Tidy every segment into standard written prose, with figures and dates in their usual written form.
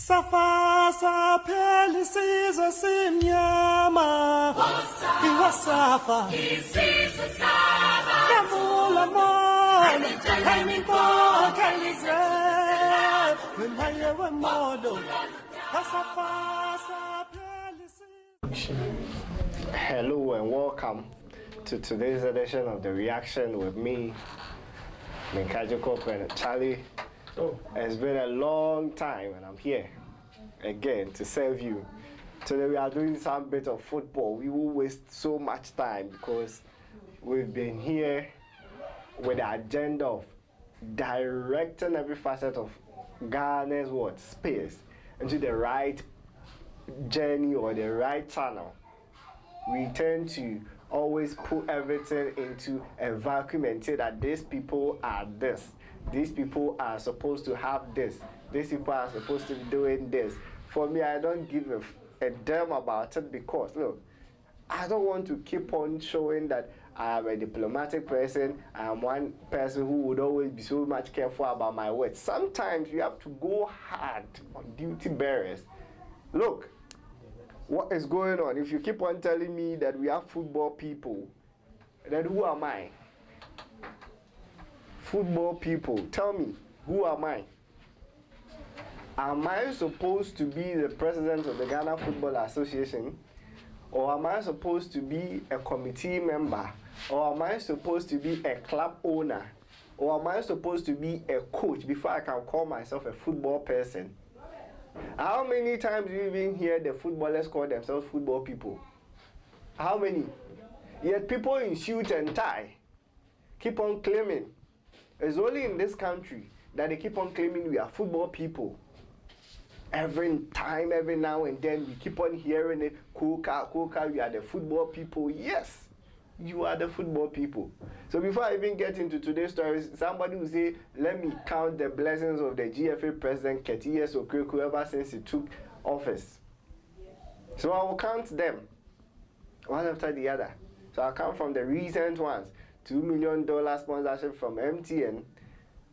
Safa sapheli sizwe simnyama iwasafa isizwe saba kavula moyo kanikokhalize wemaye wemodo safa sapheli sizwe. Hello and welcome to today's edition of The Reaction with me, Kotoko and Charlie. It's been a long time and I'm here again to serve you. Today we are doing some bit of football. We will waste so much time because we've been here with the agenda of directing every facet of Ghana's space into the right journey or the right channel. We tend to always put everything into a vacuum and say that these people are this. These people are supposed to have this. These people are supposed to be doing this. For me, I don't give a damn about it because, look, I don't want to keep on showing that I am a diplomatic person. I am one person who would always be so much careful about my words. Sometimes you have to go hard on duty bearers. Look, what is going on? If you keep on telling me that we are football people, then who am I? Football people, tell me, who am I? Am I supposed to be the president of the Ghana Football Association? Or am I supposed to be a committee member? Or am I supposed to be a club owner? Or am I supposed to be a coach before I can call myself a football person? How many times do you even hear the footballers call themselves football people? How many? Yet people in suit and tie keep on claiming. It's only in this country that they keep on claiming we are football people. Every time, every now and then, we keep on hearing it. Coca, we are the football people. Yes, you are the football people. So before I even get into today's stories, somebody will say, let me count the blessings of the GFA president, Kotoko, ever since he took office. So I will count them, one after the other. So I'll count from the recent ones. $2 million sponsorship from MTN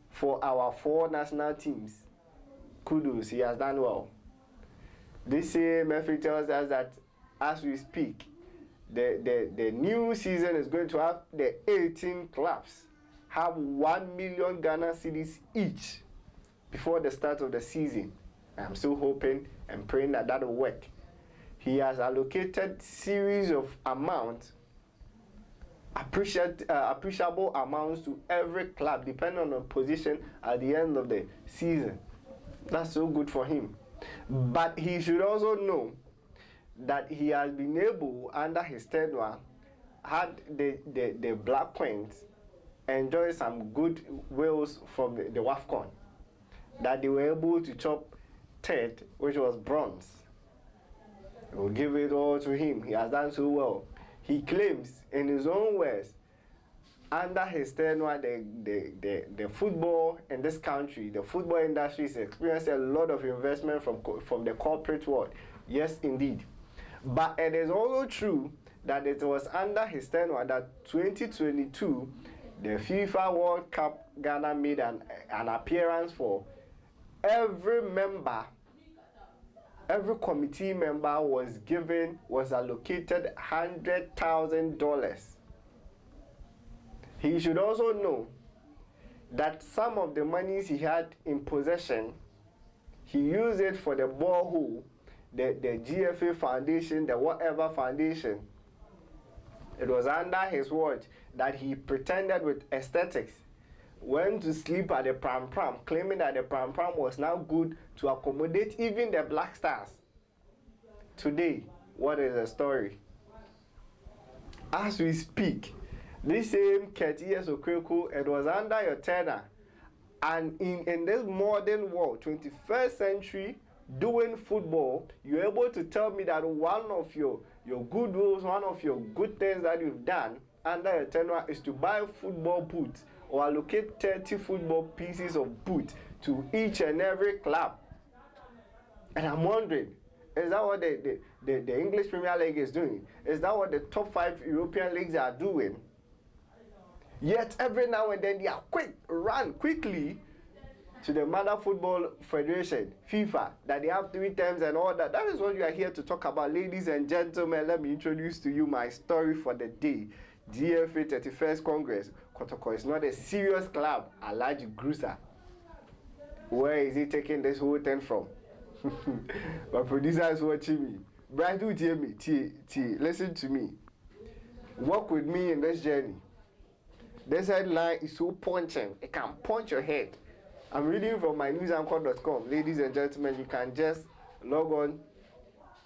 for our 4 national teams. Kudos, he has done well. This same message tells us that as we speak, the new season is going to have the 18 clubs have 1 million Ghana cedis each before the start of the season. I'm still hoping and praying that that will work. He has allocated series of amounts, appreciable amounts to every club depending on the position at the end of the season. That's so good for him. But he should also know that he has been able, under his tenure, had the Black Queens enjoy some good wills from the WAFCON. That they were able to chop third, which was bronze. We'll give it all to him. He has done so well. He claims, in his own words, under his tenure, the football in this country, the football industry is experiencing a lot of investment from the corporate world. Yes, indeed. But it is also true that it was under his tenure that 2022, the FIFA World Cup, Ghana made an appearance for every member. Every committee member was allocated $100,000. He should also know that some of the monies he had in possession, he used it for the borehole, the GFA foundation, the whatever foundation. It was under his watch that he pretended with aesthetics, went to sleep at the Pram, claiming that the Pram was now good to accommodate even the Black Stars. Today, what is the story? As we speak, this same Kotoko, it was under your tenure. And in this modern world, 21st century, doing football, you're able to tell me that one of your good rules, one of your good things that you've done under your tenure is to buy football boots or allocate 30 football pieces of boots to each and every club. And I'm wondering, is that what the English Premier League is doing? Is that what the top 5 European leagues are doing? Yet every now and then they are run quickly to the Mother Football Federation, FIFA, that they have 3 terms and all that. That is what you are here to talk about, ladies and gentlemen. Let me introduce to you my story for the day. GFA 31st Congress. Kotoko is not a serious club. Alhaji Grusah. Where is he taking this whole thing from? My producer is watching me. Brian, do hear me? Listen to me. Walk with me in this journey. This headline is so punching. It can punch your head. I'm reading from mynewsanchor.com. Ladies and gentlemen, you can just log on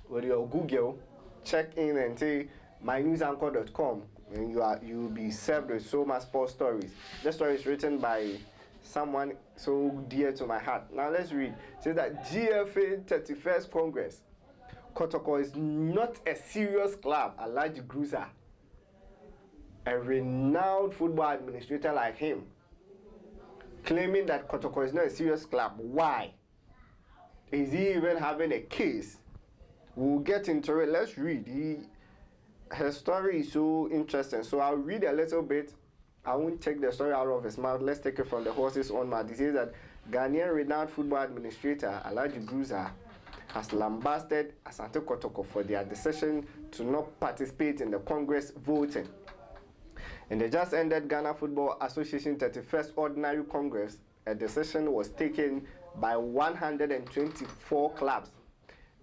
with your Google, check in and say mynewsanchor.com, and you will be served with so much sports stories. This story is written by someone so dear to my heart. Now let's read. It says that GFA 31st Congress. Kotoko is not a serious club. Alhaji Grusah, a renowned football administrator like him, claiming that Kotoko is not a serious club. Why? Is he even having a case? We'll get into it. Let's read. Her story is so interesting. So I'll read a little bit. I won't take the story out of his mouth. Let's take it from the horse's own mouth. He says that Ghanaian renowned football administrator Alhaji Grusah has lambasted Asante Kotoko for their decision to not participate in the Congress voting. In the just ended Ghana Football Association 31st Ordinary Congress, a decision was taken by 124 clubs,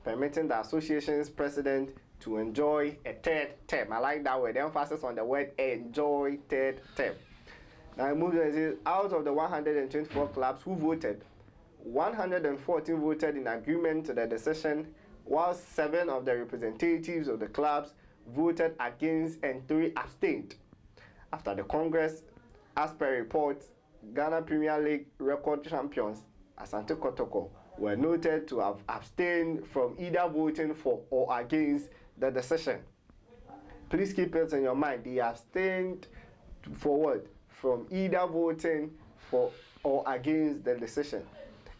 permitting the association's president to enjoy a 3rd term. I like that word, the emphasis on the word enjoy 3rd term. Now it moves and says, out of the 124 clubs who voted, 114 voted in agreement to the decision, while 7 of the representatives of the clubs voted against and 3 abstained. After the Congress, as per reports, Ghana Premier League record champions Asante Kotoko were noted to have abstained from either voting for or against the decision. Please keep it in your mind. They abstained forward from either voting for or against the decision.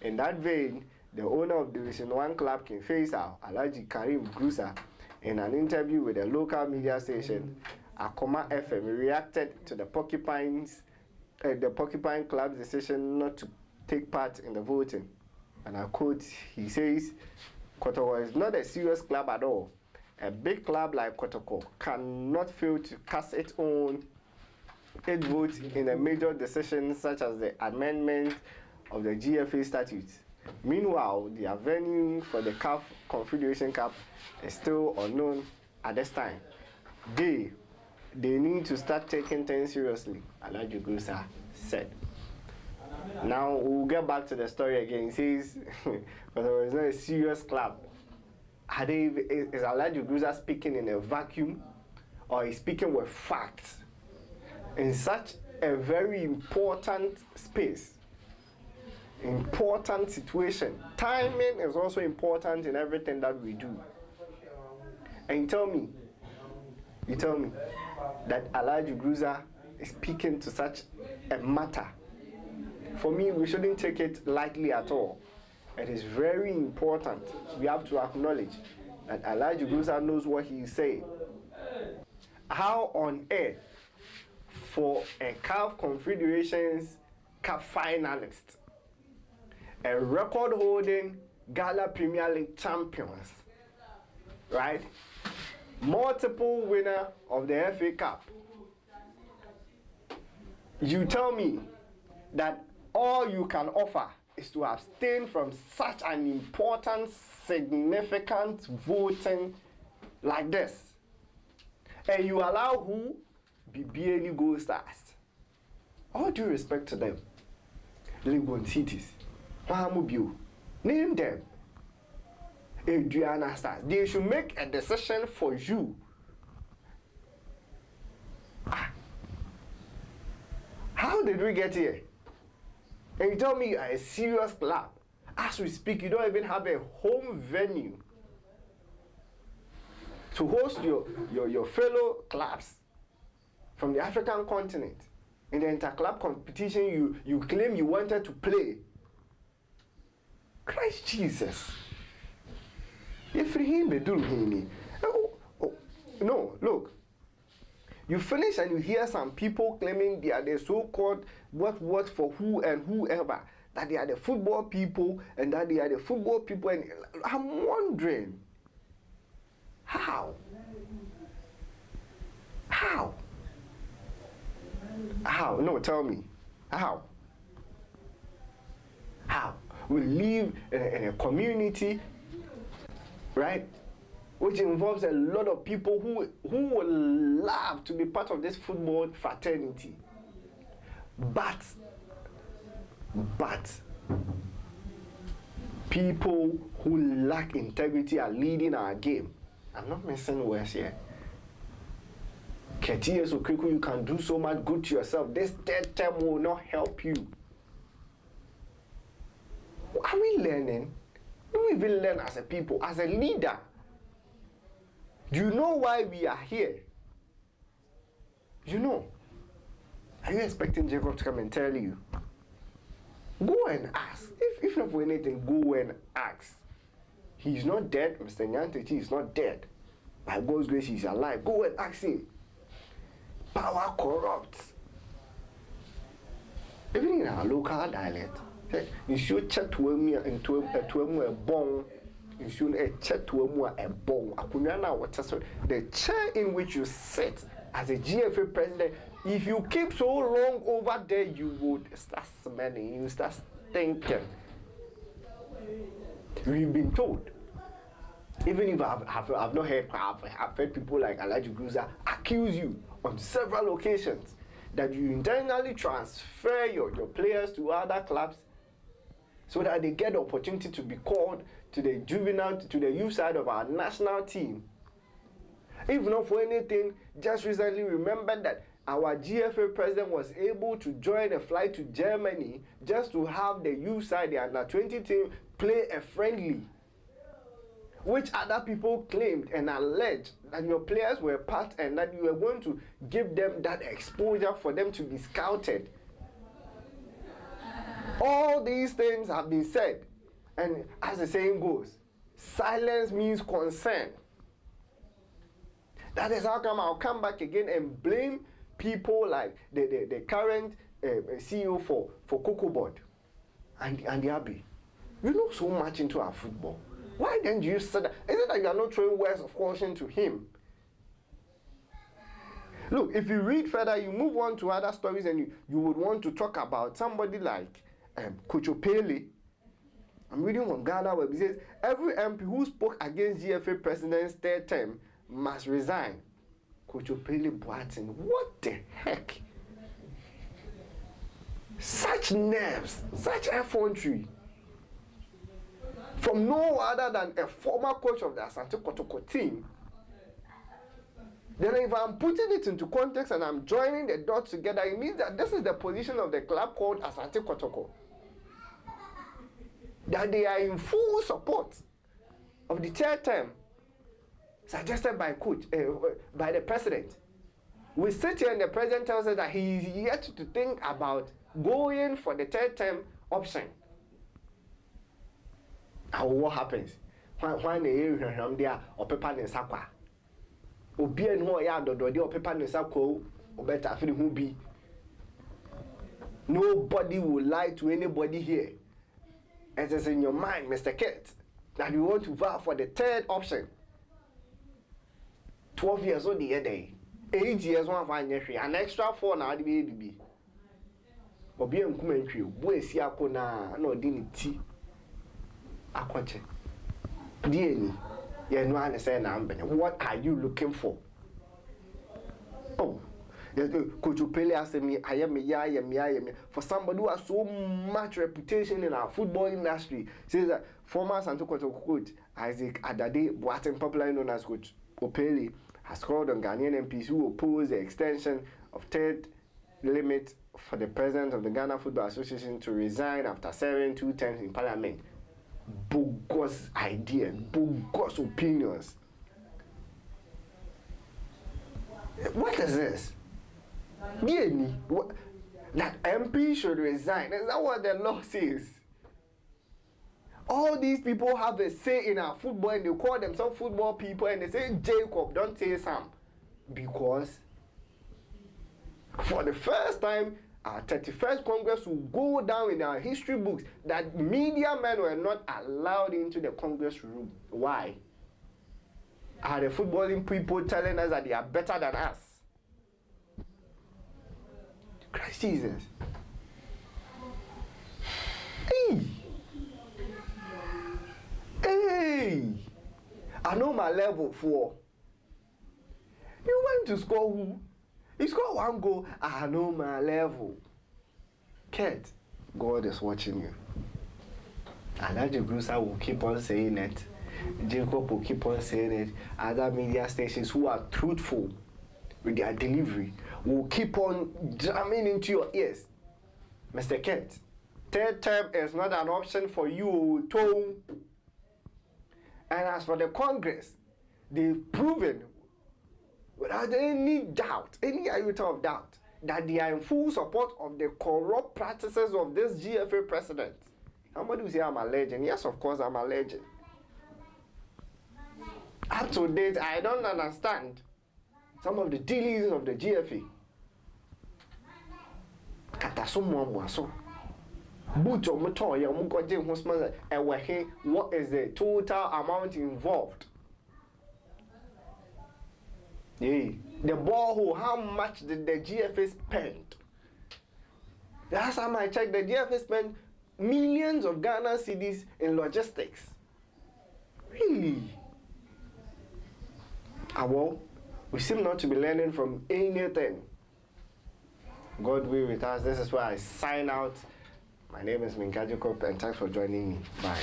In that vein, the owner of Division 1 club King Faisal, Alhaji Karim Grusah, in an interview with a local media station, Akoma FM, reacted to the Porcupine Club's decision not to take part in the voting. And I quote, he says, Kotoko is not a serious club at all. A big club like Kotoko cannot fail to cast its vote in a major decision such as the amendment of the GFA statutes. Meanwhile, the venue for the CAF Confederation Cup is still unknown at this time. They need to start taking things seriously, Alhaji Grusah said. Now we'll get back to the story again. He says, but there was not a serious club. Is Alhaji Grusah speaking in a vacuum, or is speaking with facts in such a very important space, important situation? Timing is also important in everything that we do. And you tell me that Alhaji Grusah is speaking to such a matter. For me, we shouldn't take it lightly at all. It is very important. We have to acknowledge that Alhaji Grusah knows what he is saying. How on earth for a CAF Confederations Cup finalist, a record-holding Ghana Premier League champions, right? Multiple winner of the FA Cup. You tell me that all you can offer is to abstain from such an important, significant voting like this. And you allow who? BBL Gold Stars. All due respect to them. League One cities. Mahamubio. Name them. Adriana Stars. They should make a decision for you. How did we get here? And you tell me you are a serious club. As we speak, you don't even have a home venue to host your fellow clubs from the African continent. In the inter-club competition you claim you wanted to play. Christ Jesus. No, look. You finish and you hear some people claiming they are the so-called what for who and whoever. that they are the football people and that they are the football people. And I'm wondering, how? How? How? No, tell me. How? How? We live in a community, right, which involves a lot of people who would love to be part of this football fraternity. But people who lack integrity are leading our game. I'm not missing words here. Ketias Okriku, you can do so much good to yourself. This third term will not help you. Are we learning? Do we even learn as a people, as a leader? Do you know why we are here? You know. Are you expecting Jacob to come and tell you? Go and ask. If not for anything, go and ask. He's not dead. Mr. Nyantechi is not dead. By God's grace, he's alive. Go and ask him. Power corrupts. Even in our local dialect, you should chat to me and to a bone. You should chat to a bone. The chair in which you sit as a GFA president, if you keep so long over there, you would start smelling, you start thinking. We've been told. Even if I've not heard, I've heard people like Alhaji Grusah accuse you on several occasions that you intentionally transfer your players to other clubs so that they get the opportunity to be called to the youth side of our national team. If not for anything, just recently remember that our GFA president was able to join a flight to Germany just to have the youth side, the under-20 team, play a friendly, which other people claimed and alleged that your players were part and that you were going to give them that exposure for them to be scouted. All these things have been said, and as the saying goes, silence means consent. That is how come I'll come back again and blame people like the current CEO for Cocoa Board and the Abbey. You know so much into our football. Why didn't you say that? Is it that you are not throwing words of caution to him? Look, if you read further, you move on to other stories and you would want to talk about somebody like Kotoko. I'm reading from Ghana where it says, every MP who spoke against GFA president's third term must resign. Kotoko Boatin, what the heck? Such nerves, such effrontery. From no other than a former coach of the Asante Kotoko team. Then if I'm putting it into context and I'm joining the dots together, it means that this is the position of the club called Asante Kotoko. That they are in full support of the third term suggested by by the president. We sit here and the president tells us that he is yet to think about going for the third term option. And what happens? When the area there or paper in Sakwa. Obi and who ya do or paper in Sakwa, or better feel who be. Nobody will lie to anybody here. As is in your mind, Mr. Kent, that you want to vote for the third option. 12 years old the other day. 8 years one fine an extra 4 now the baby. Obi and Kumentry, boy see akona no dignity. Akwache. Dieni, you know I say what are you looking for? Oh, Coach Pele asked me, I am for somebody who has so much reputation in our football industry. Says that former Santo Kotoko coach Isaac Adade, Boateng, popularly known as Coach Opele, has called on Ghanaian MPs who oppose the extension of third limit for the president of the Ghana Football Association to resign after serving 2 terms in Parliament. Bogus ideas, bogus opinions. What is this? That MP should resign. Is that what the law says? All these people have a say in our football and they call themselves football people and they say, Jacob, don't say Sam. Because for the first time, our 31st Congress will go down in our history books that media men were not allowed into the Congress room. Why? Are the footballing people telling us that they are better than us? Christ Jesus. Hey! Hey! I know my level 4. You went to score who? You scored 1 goal. I know my level. Kid, God is watching you. Alhaji Grusah will keep on saying it. Jacob will keep on saying it. Other media stations who are truthful with their delivery will keep on jamming into your ears. Mr. Kent, third term is not an option for you, Tom. And as for the Congress, they've proven without any doubt, any iota of doubt, that they are in full support of the corrupt practices of this GFA president. Somebody will say I'm a legend. Yes, of course I'm a legend. Up to date, I don't understand some of the dealings of the GFA. What is the total amount involved? Yeah. The borehole, how much did the GFA spend? Last time I checked, the GFA spent millions of Ghana cedis in logistics. Really? Well, we seem not to be learning from anything. God be with us. This is where I sign out. My name is Minka Jacob, and thanks for joining me. Bye.